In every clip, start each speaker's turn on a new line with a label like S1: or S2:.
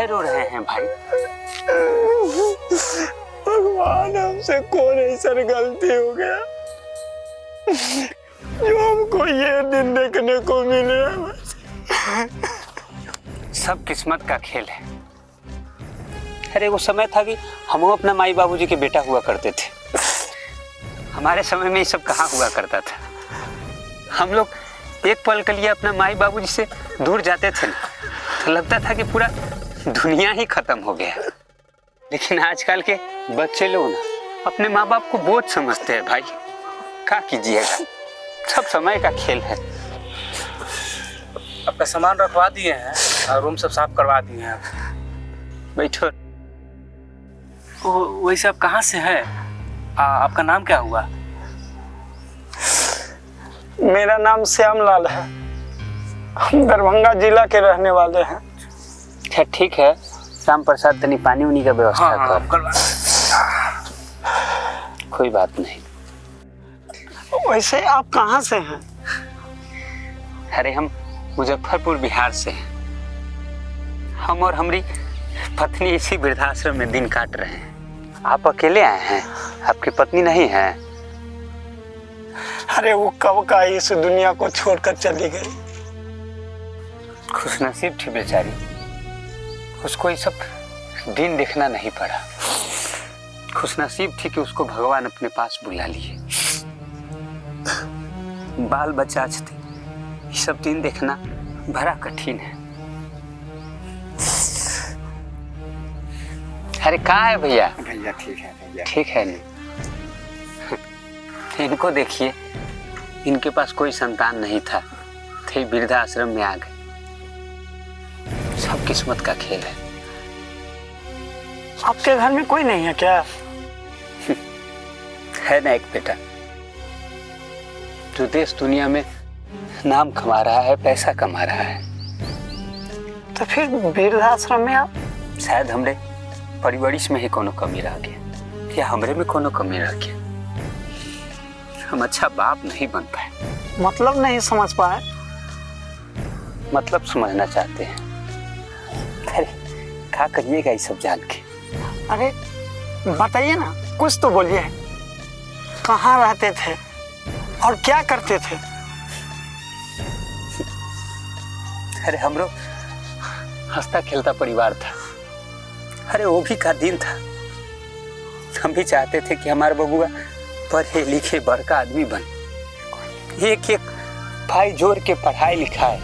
S1: काहे रो रहे हैं भाई?
S2: भगवान, हमसे कौन ऐसा गलती हो गया जो हमको ये दिन देखने को मिले?
S1: सब किस्मत का खेल है। अरे वो समय था कि हम अपना माई बाबूजी के बेटा हुआ करते थे। हमारे समय में ये सब कहाँ हुआ करता था। हम लोग एक पल के लिए अपना माई बाबूजी से दूर जाते थे तो लगता था कि पूरा दुनिया ही खत्म हो गया। लेकिन आजकल के बच्चे लोग ना अपने माँ बाप को बोझ समझते हैं भाई। क्या कीजिएगा, सब समय का खेल है।
S3: आपका सामान रखवा दिए हैं और रूम सब साफ करवा दिए हैं।
S1: बैठो।
S3: वैसे आप कहाँ से हैं? आपका नाम क्या हुआ?
S2: मेरा नाम श्यामलाल है। हम दरभंगा जिला के रहने वाले हैं।
S1: अच्छा ठीक है, श्याम प्रसाद तनी पानी उनी का व्यवस्था कर। कोई बात नहीं।
S2: वैसे आप कहाँ से हैं?
S1: अरे हम मुजफ्फरपुर बिहार से हैं। हम और हमारी पत्नी इसी वृद्धाश्रम में दिन काट रहे हैं। आप अकेले आए हैं? आपकी पत्नी नहीं है?
S2: अरे वो कब का इस दुनिया को छोड़कर चली गई।
S1: खुशनसीब थी बेचारी, उसको ये सब दिन देखना नहीं पड़ा। खुशनसीब थी कि उसको भगवान अपने पास बुला लिए। बाल बच्चा थे, ये सब दिन देखना बड़ा कठिन है। अरे कहाँ है भैया?
S2: भैया ठीक है भैया।
S1: ठीक है नहीं। इनको देखिए, इनके पास कोई संतान नहीं था, थे वृद्धाश्रम में आ गए। सब किस्मत का खेल है।
S2: आपके घर में कोई नहीं है क्या?
S1: है ना एक बेटा, जो देश दुनिया में नाम कमा रहा है, पैसा कमा रहा है।
S2: तो फिर वृद्धाश्रम में आप?
S1: शायद हमरे परिवरिश में ही कोनो कमी रह गया, या हमरे में कोनो कमी रह गया। हम अच्छा बाप नहीं बन पाए।
S2: मतलब नहीं समझ पाए?
S1: मतलब समझना चाहते हैं। अरे क्या करिएगा ये सब जान के?
S2: अरे बताइए ना, कुछ तो बोलिए। कहाँ रहते थे और क्या करते थे?
S1: अरे हमरो हंसता खेलता परिवार था। अरे वो भी का दिन था। हम भी चाहते थे कि हमारे बबुआ पढ़े लिखे बड़का आदमी बने। एक एक भाई जोड़ के पढ़ाई लिखाए,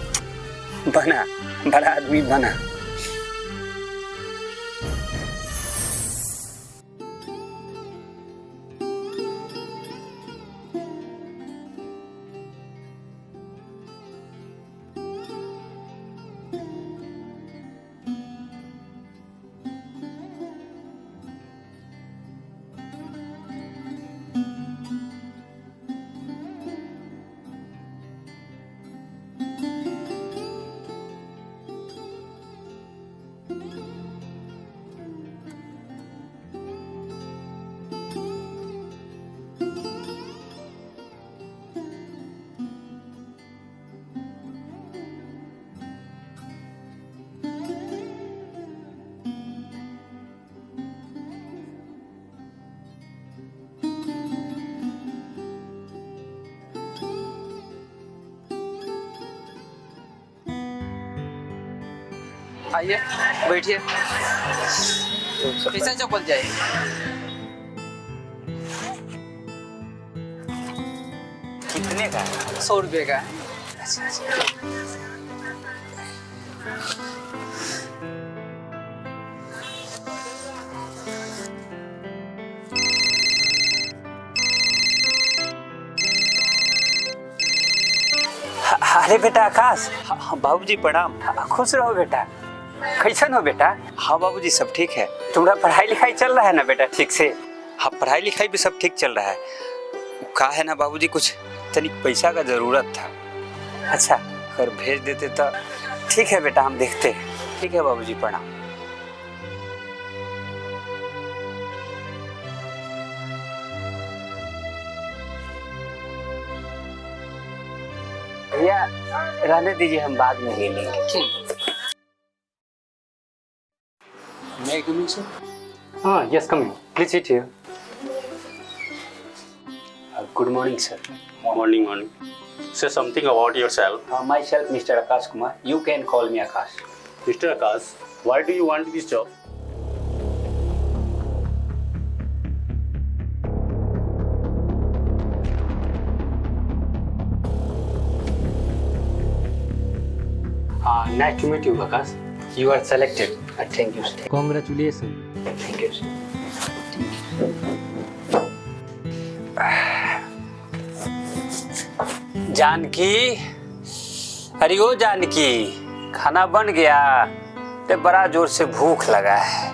S1: बना बड़ा आदमी बना।
S4: आइए बैठिए। कैसा चप्पल जाए?
S1: कितने का?
S4: 100 रुपये का।
S1: अरे बेटा आकाश। बाबूजी प्रणाम। खुश रहो बेटा। कैसन हो बेटा? हाँ बाबूजी सब ठीक है। तुम्हारा पढ़ाई लिखाई चल रहा है ना बेटा ठीक से? हाँ पढ़ाई लिखाई भी सब ठीक चल रहा है। कहा है ना बाबूजी, कुछ तनिक पैसा का जरूरत था। अच्छा अगर भेज देते तो ठीक है बेटा, हम देखते हैं। ठीक है बाबूजी प्रणाम। भैया रहने दीजिए, हम बाद में ले लेंगे।
S4: ठीक।
S3: May I come in, sir?
S1: Yes, come in. Please sit here. Good morning, sir.
S5: Morning. Say something about yourself.
S1: Myself, Mr. Akash Kumar. You can call me Akash.
S5: Mr. Akash, why do you want this job?
S1: Nice to meet you, Akash. You are selected. Thank you, sir.
S3: Congratulations.
S1: Thank you, sir. Janaki, अरे ओ जानकी, खाना बन गया? ते बड़ा जोर से भूख लगा है।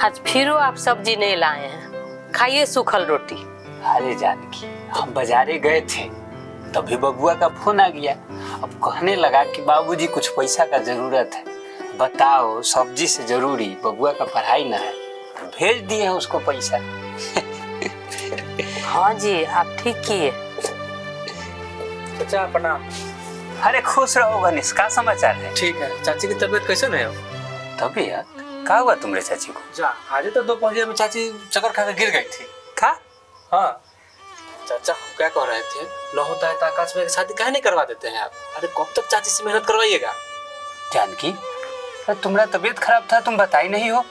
S6: आज फिर आप सब्जी नहीं लाए हैं, खाइए सूखल रोटी।
S1: अरे जानकी, हम बाजारे गए थे, तभी बबुआ का फोन आ गया। अब कहने लगा कि बाबूजी कुछ पैसा का जरूरत है, बताओ सब्जी से जरूरी, बबुआ का पढ़ाई ना है, तो भेज दिए हैं उसको पैसा।
S6: हाँ जी, आप ठीक किए।
S3: चाचा प्रणाम।
S1: अरे खुश रहो गणेश, का समाचार है?
S3: ठीक है। चाची की तबीयत कैसे है?
S1: तबीयत का हुआ तुम्हारे चाची को?
S3: जा आज तो दोपहर में चाची चक्कर खा के गिर गई थी।
S1: का?
S3: हाँ चाचा, हम क्या कह रहे थे, न होता है तो आकाश में शादी काहे नहीं करवा देते हैं आप? अरे कब तक चाची से मेहनत करवाइएगा?
S1: जानकी, तुम्हारा तबीयत खराब था, तुम बताई नहीं हो?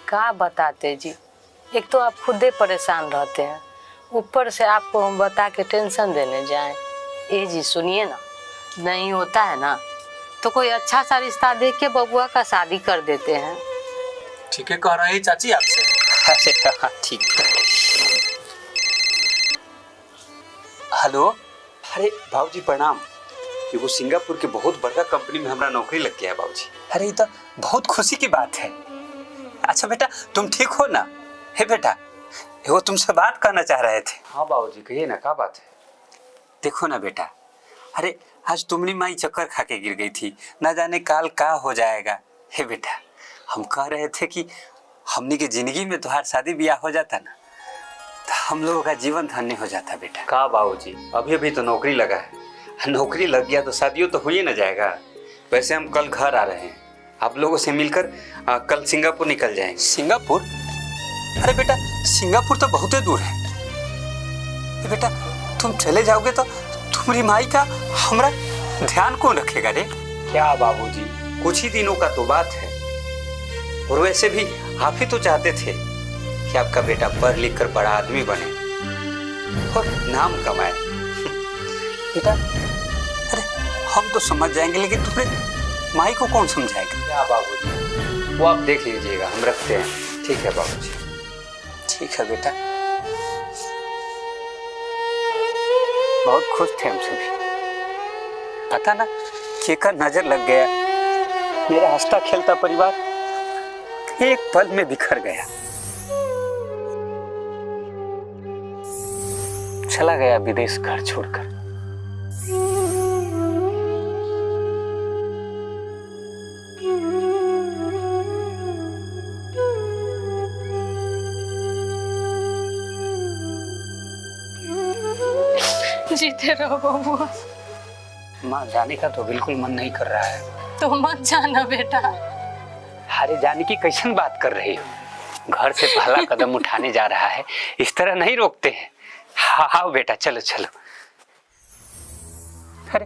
S6: क्या बताते जी, एक तो आप खुदे परेशान रहते हैं, ऊपर से आपको हम बता के टेंशन देने जाएं। ए जी सुनिए ना, नहीं होता है ना तो कोई अच्छा सा रिश्ता देख के बबुआ का शादी कर देते हैं।
S3: ठीक है कह रही है चाची आपसे।
S1: अरे हाँ, ठीक है। हेलो, अरे बाबूजी प्रणाम। एगो सिंगापुर के बहुत बड़का कंपनी में हमारा नौकरी लग गया है बाबूजी। अरे ये तो बहुत खुशी की बात है। अच्छा बेटा, तुम ठीक हो ना? हे बेटा, वो तुमसे बात करना चाह रहे थे। हाँ बाबूजी, कहिए ना, क्या बात है? देखो ना बेटा, अरे आज तुम्हारी माई चक्कर खा के गिर गई थी, ना जाने काल का हो जाएगा। हे बेटा, हम कह रहे थे कि हमनी के जिंदगी में तुम्हारा शादी ब्याह हो जाता ना, तो हम लोगों का जीवन धन्य हो जाता बेटा। का बाबूजी, अभी तो नौकरी लगा है, नौकरी लग गया तो शादियों तो हो ही ना जाएगा। वैसे हम कल घर आ रहे हैं, आप लोगों से मिलकर कल सिंगापुर निकल जाएंगे। सिंगापुर? अरे बेटा, सिंगापुर तो बहुत दूर है। बेटा, तुम चले जाओगे तो तुम्हारी माई का हमरा ध्यान कौन रखेगा रे? क्या बाबूजी, कुछ ही दिनों का तो बात है, और वैसे भी आप ही तो चाहते थे कि आपका बेटा पढ़ लिख कर बड़ा आदमी बने और नाम कमाए। बेटा, अरे हम तो समझ जाएंगे, लेकिन तुम्हारे माई को कौन समझाएगा? क्या बाबूजी, वो आप देख लीजिएगा, हम रखते हैं। ठीक है बाबूजी। ठीक है बेटा। बहुत खुश थे हम सभी, पता ना केकर नजर लग गया, मेरा हंसता खेलता परिवार एक पल में बिखर गया, चला गया विदेश घर छोड़कर।
S6: जीते रहो बबुआ।
S1: माँ, जाने का तो बिल्कुल मन नहीं कर रहा है।
S6: तो मत जाना बेटा।
S1: अरे जाने की कैसन बात कर रही हो? घर से पहला कदम उठाने जा रहा है, इस तरह नहीं रोकते हैं। हाँ हाँ बेटा, चलो चलो। अरे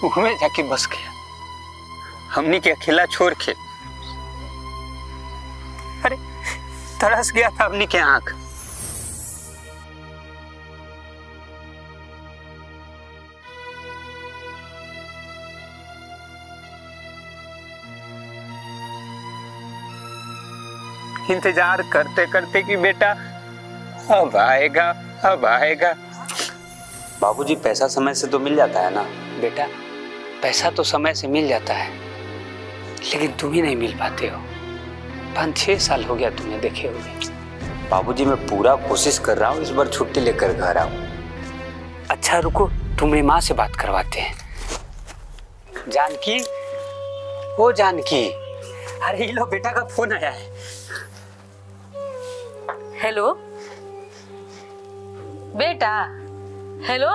S1: मुंह में जाके बस गया, हमनी के अकेला छोड़ के। अरे तरस गया था हमनी के आंख। इंतजार करते करते कि बेटा अब आएगा अब आएगा। बाबूजी, पैसा समय से तो मिल जाता है ना? बेटा, पैसा तो समय से मिल जाता है, लेकिन तुम ही नहीं मिल पाते हो। 5-6 साल हो गया तुम्हें देखे हुए। बाबूजी, मैं पूरा कोशिश कर रहा हूँ इस बार छुट्टी लेकर घर आऊँ। अच्छा रुको, तुम्हारी माँ से बात करवाते हैं। जानकी, ओ जानकी, अरे ये लो बेटा का फोन आया है।
S6: हेलो बेटा, हेलो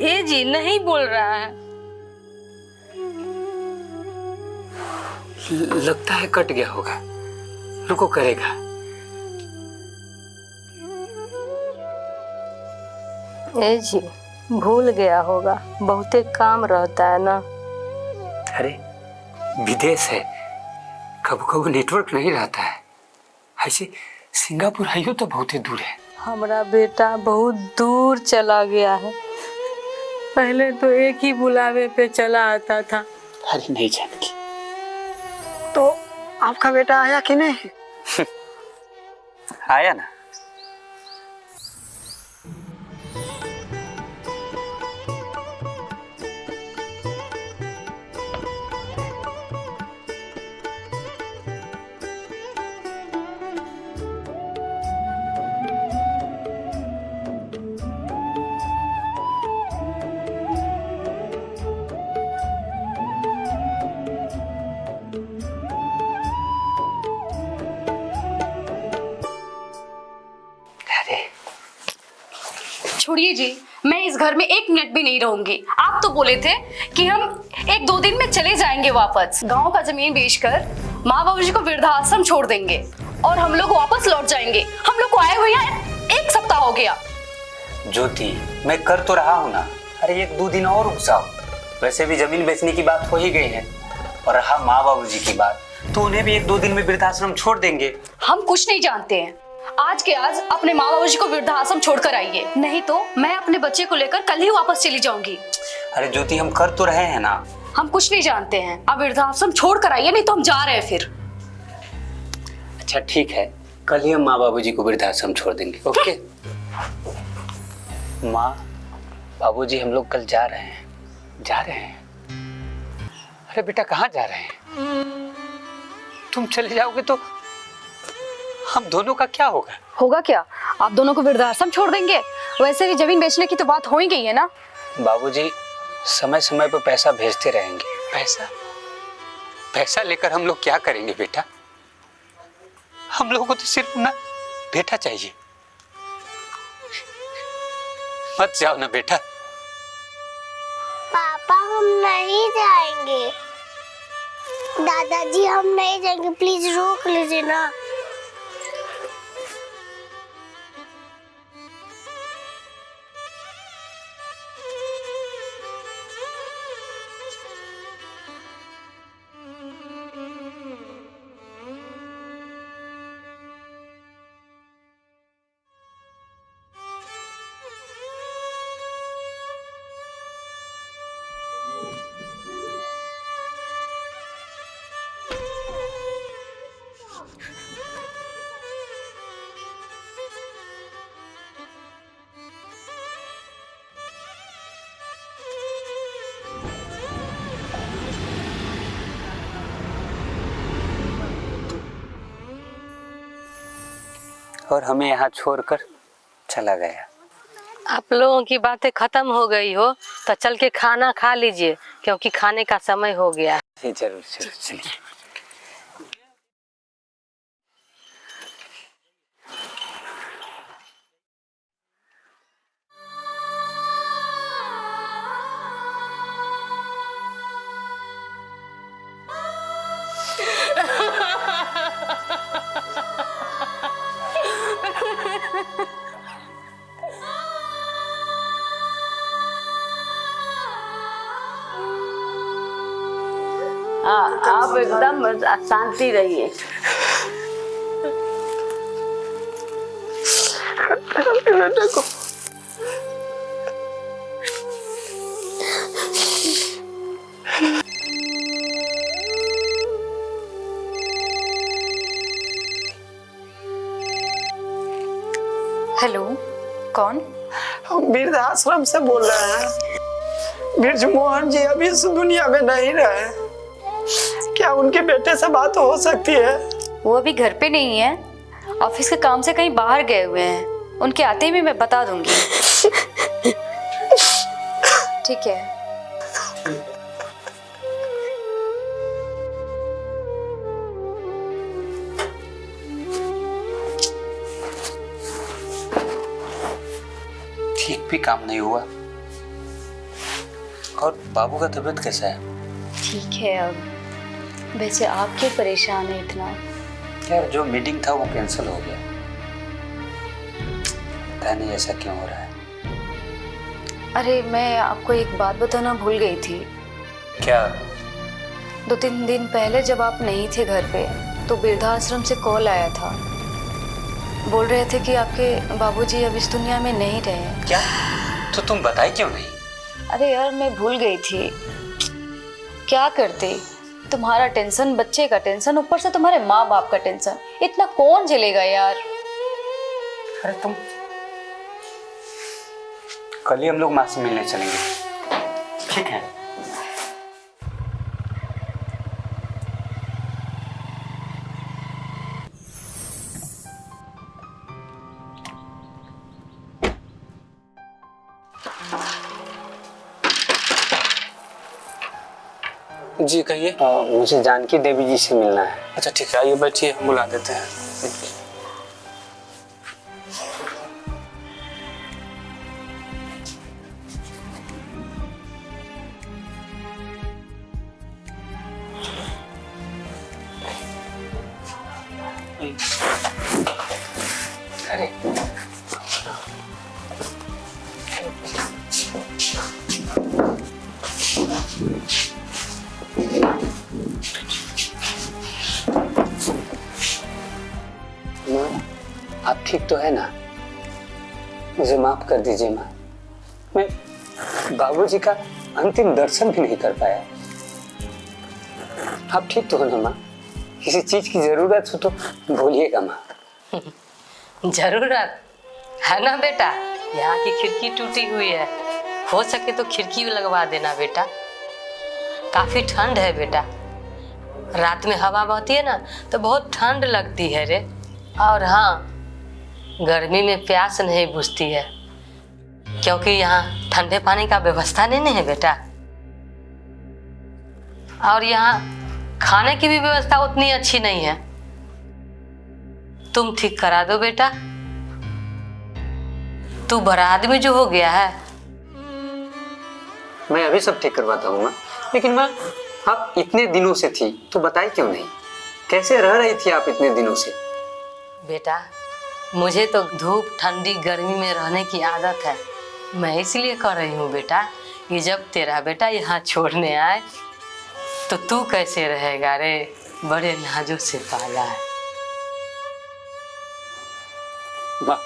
S6: ए जी नहीं बोल रहा है।
S1: लगता है कट गया होगा, रुको करेगा।
S6: ए जी भूल गया होगा, बहुते काम रहता है ना।
S1: अरे विदेश है, कभी कभी नेटवर्क नहीं रहता है। ऐसे सिंगापुर है तो बहुत ही दूर है।
S6: हमारा बेटा बहुत दूर चला गया है, पहले तो एक ही बुलावे पे चला आता था।
S1: अरे नहीं जानकी,
S2: तो आपका बेटा आया कि नहीं?
S1: आया ना।
S7: छोड़िए जी, मैं इस घर में 1 मिनट भी नहीं रहूंगी। आप तो बोले थे कि हम 1-2 दिन में चले जाएंगे वापस, गांव का जमीन बेचकर माँ बाबू जी को वृद्धाश्रम छोड़ देंगे और हम लोग वापस लौट जाएंगे। हम लोग को आए हुए यहाँ 1 सप्ताह हो गया।
S1: ज्योति, मैं कर तो रहा हूँ ना। अरे 1-2 दिन और रुक जाओ। वैसे भी जमीन बेचने की बात हो ही गई है, और रहा माँ बाबू जी की बात, तो उन्हें भी 1-2 दिन में वृद्धाश्रम छोड़ देंगे।
S7: हम कुछ नहीं जानते हैं, आज के आज अपने माँ बाबू जी को वृद्धाश्रम छोड़कर आइए, नहीं तो मैं अपने बच्चे को लेकर कल ही वापस चली जाऊंगी।
S1: अरे ज्योति, हम कर तो रहे हैं ना।
S7: हम कुछ नहीं जानते हैं, अब वृद्धाश्रम छोड़ कर आइए, नहीं तो हम जा रहे हैं फिर।
S1: अच्छा ठीक है, कल ही हम माँ बाबू जी को वृद्धाश्रम छोड़ देंगे। ओके माँ बाबू जी, हम लोग कल जा रहे हैं। अरे बेटा, कहाँ जा रहे हैं? तुम चले जाओगे तो हम दोनों का क्या होगा?
S7: होगा क्या, आप दोनों को वृद्धाश्रम छोड़ देंगे। वैसे भी जमीन बेचने की तो बात हो ही गई है ना।
S1: बाबूजी समय समय पर पैसा भेजते रहेंगे। पैसा लेकर हम लोग क्या करेंगे बेटा? हम लोगों को तो सिर्फ ना बेटा चाहिए। मत जाओ ना बेटा।
S8: पापा हम नहीं जाएंगे। दादाजी हम नहीं जाएंगे, प्लीज रोक लीजिए ना।
S1: और हमें यहाँ छोड़कर चला गया।
S6: आप लोगों की बातें खत्म हो गई हो तो चल के खाना खा लीजिए, क्योंकि खाने का समय हो गया।
S1: जी जरूर जरूर, चलिए।
S6: आप एकदम शांति रहिए।
S2: बेटे को
S7: हेलो, कौन?
S2: हम वृद्धाश्रम से बोल रहे हैं। ब्रिजमोहन जी अभी इस दुनिया में नहीं रहे, क्या उनके बेटे से बात हो सकती है?
S7: वो अभी घर पे नहीं है, ऑफिस के काम से कहीं बाहर गए हुए हैं। उनके आते ही मैं बता दूंगी। ठीक है।
S1: ठीक भी काम नहीं हुआ, और बाबू का तबीयत कैसा है?
S7: ठीक है अब। वैसे आप क्यों परेशान है इतना?
S1: यार जो मीटिंग था वो कैंसिल हो गया। पता नहीं ऐसा क्यों हो रहा है।
S7: अरे मैं आपको एक बात बताना भूल गई थी।
S1: क्या?
S7: 2-3 दिन पहले जब आप नहीं थे घर पे तो वृद्धाश्रम से कॉल आया था। बोल रहे थे कि आपके बाबूजी अब इस दुनिया में नहीं रहे।
S1: क्या? तो तुम बताई क्यों नहीं?
S7: अरे यार मैं भूल गई थी। क्या करते, तुम्हारा टेंशन, बच्चे का टेंशन, ऊपर से तुम्हारे माँ बाप का टेंशन, इतना कौन झेलेगा यार।
S1: अरे तुम, कल ही हम लोग माँ से मिलने चलेंगे, ठीक है?
S3: जी कहिए।
S1: मुझे जानकी देवी जी से मिलना है।
S3: अच्छा ठीक है, आइए बैठिए, हम बुला देते हैं।
S1: अरे माँ, आप ठीक तो है ना? मुझे माफ कर दीजिए माँ, मैं बाबूजी का अंतिम दर्शन भी नहीं कर पाया। आप ठीक तो हो ना माँ? किसी चीज की जरूरत हो तो बोलिएगा माँ।
S6: जरूरत है ना बेटा? यहाँ की खिड़की टूटी हुई है, हो सके तो खिड़की लगवा देना बेटा। काफी ठंड है बेटा, रात में हवा बहती है ना तो बहुत ठंड लगती है रे। और हाँ, गर्मी में प्यास नहीं बुझती है क्योंकि यहाँ ठंडे पानी का व्यवस्था नहीं है बेटा। और यहाँ खाने की भी व्यवस्था उतनी अच्छी नहीं है। तुम ठीक करा दो बेटा, तू बड़ा आदमी जो हो गया है।
S1: मैं अभी सब ठीक करवाता हूँ माँ। लेकिन माँ, आप इतने दिनों से थी तो बताई क्यों नहीं? कैसे रह रही थी आप इतने दिनों से?
S6: बेटा मुझे तो धूप ठंडी गर्मी में रहने की आदत है, मैं इसलिए कर रही हूँ बेटा कि जब तेरा बेटा यहाँ छोड़ने आए तो तू कैसे रहेगा रे। बड़े नाजों से पाला है।
S1: माँ,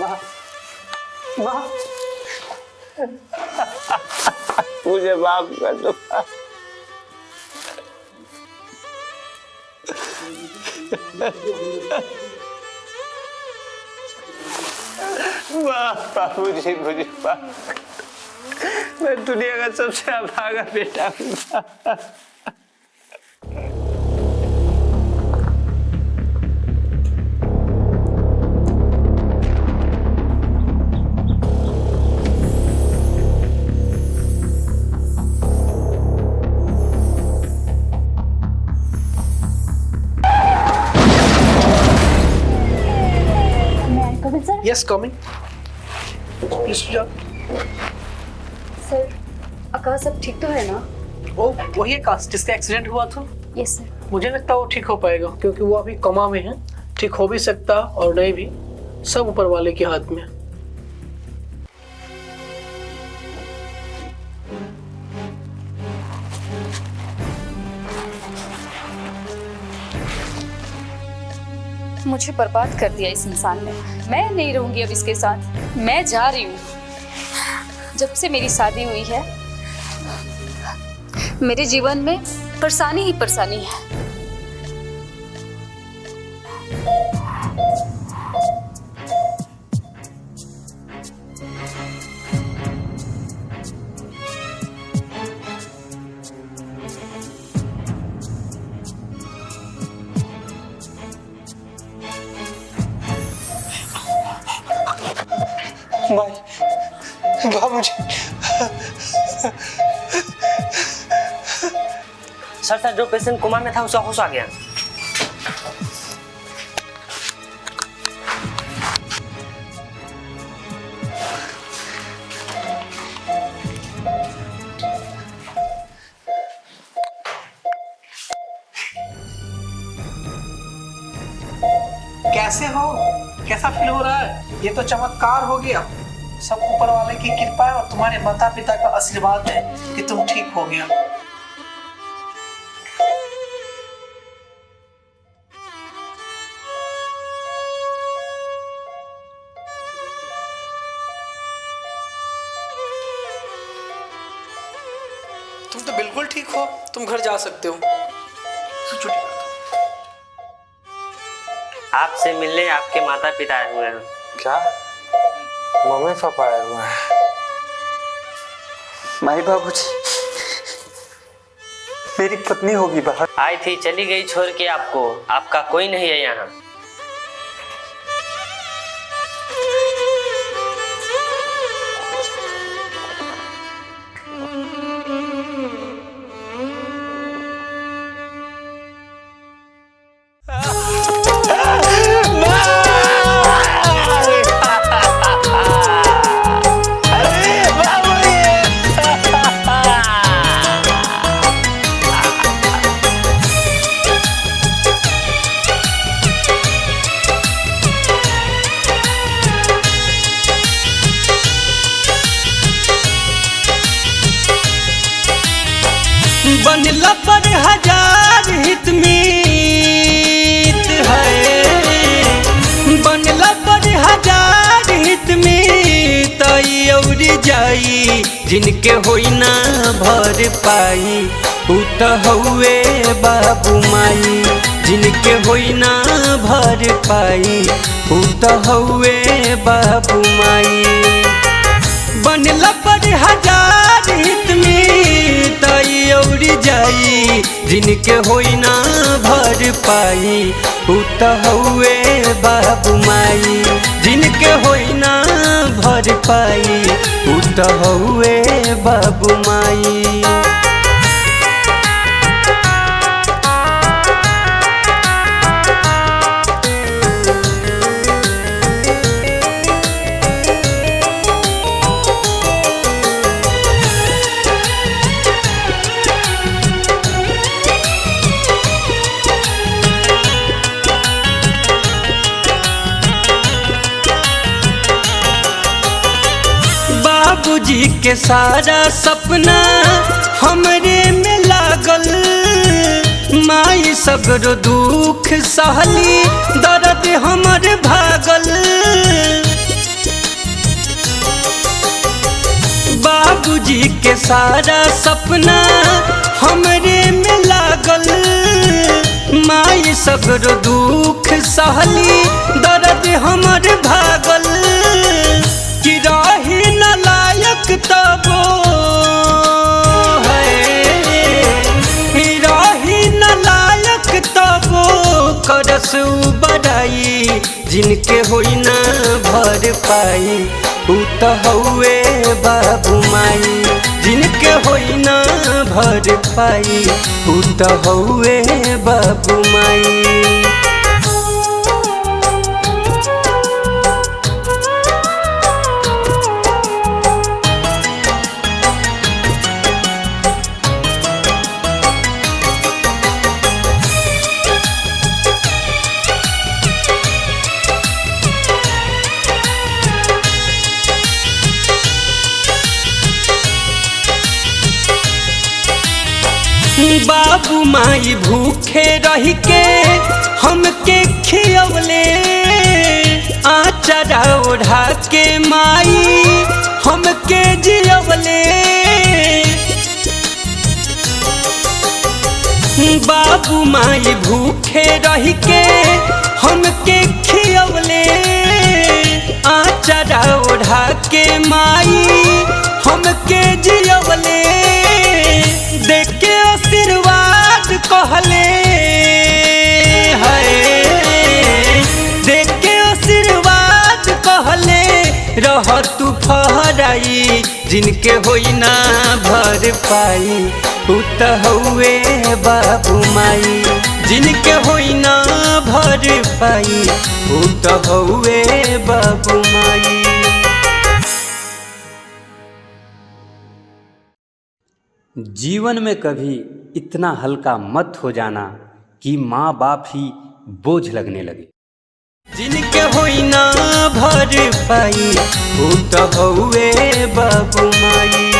S1: माँ, माँ, मुझे माफ कर दो। माँ, बाबूजी मुझे माफ कर दो। मैं दुनिया का सबसे अभागा बेटा हूँ।
S2: यस कमिंग प्लीज जाओ।
S7: सर, आकाश सब ठीक तो है ना?
S2: ओ वही आकाश जिसका एक्सीडेंट हुआ था?
S7: Yes sir.
S2: मुझे लगता है वो ठीक हो पाएगा क्योंकि वो अभी कोमा में है। ठीक हो भी सकता और नहीं भी, सब ऊपर वाले के हाथ में।
S7: मुझे बर्बाद कर दिया इस इंसान ने। मैं नहीं रहूंगी अब इसके साथ, मैं जा रही हूँ। जब से मेरी शादी हुई है मेरे जीवन में परेशानी ही परेशानी है।
S1: बाबूजी,
S4: सर जो पेशेंट कोमा में था उसका होश आ गया।
S2: कैसे हो? कैसा फील हो रहा है? ये तो चमत्कार हो गया। सब ऊपर वाले की कृपा है और तुम्हारे माता पिता का आशीर्वाद है कि तुम ठीक हो गया। तुम तो बिल्कुल ठीक हो, तुम घर जा सकते हो। छुट्टी कर दो।
S4: आपसे मिलने आपके माता पिता आए हुए हैं।
S9: क्या? मम्मी पापा आए हुए हैं?
S1: माई बाबूजी, मेरी पत्नी होगी बाहर।
S4: आई थी, चली गई छोड़ के आपको। आपका कोई नहीं है यहाँ।
S10: बनला पर हजार हित मीत है, बनला पर हजार हित मीत और जाई, जिनके होई ना भर पाई उ त हउए बाबू माई। जिनके होई ना भर पाई उ त हउए बाबू माई। बनला पर हजार हित मीत और जाई, जिनके होई ना भर पाई उ त हउए बाबू माई। जिनके होई ना भर पाई उ त हउए बाबू माई। बाबूजी के सारा सपना हमरे में लागल, माई सगरो दुख सहली, दर्द हमर भागल। बाबूजी के सारा सपना हमरे में लागल, माई सगरो दुख सहली, दर्द हमर भागल। कि रही न लायक तबो है, रही न लायक तबो करस बड़ाई। जिनके होई ना भर पाई उ त हउए बाबू माई। जिनके होई ना भर पाई उ त हउए बाबू माई। बाबू माई भूखे रह के हमके खियवले, आचरा ओढ़ा के माई हमके जियवले। बाबू माई भूखे रह के हमके खियवले, आचरा ओढ़ा के माई हमके जियवले। देख के आशीर्वाद कहले है, देख के आशीर्वाद कहले रह तू फहराई। जिनके होई ना भर पाई उ त हउए बाबू माई। जिनके होई ना भर पाई उ त हउए बाबू माई।
S1: जीवन में कभी इतना हल्का मत हो जाना कि माँ बाप ही बोझ लगने लगे।
S10: जिनके होई ना भर पाई ऊ तो हौवे बाबू माई।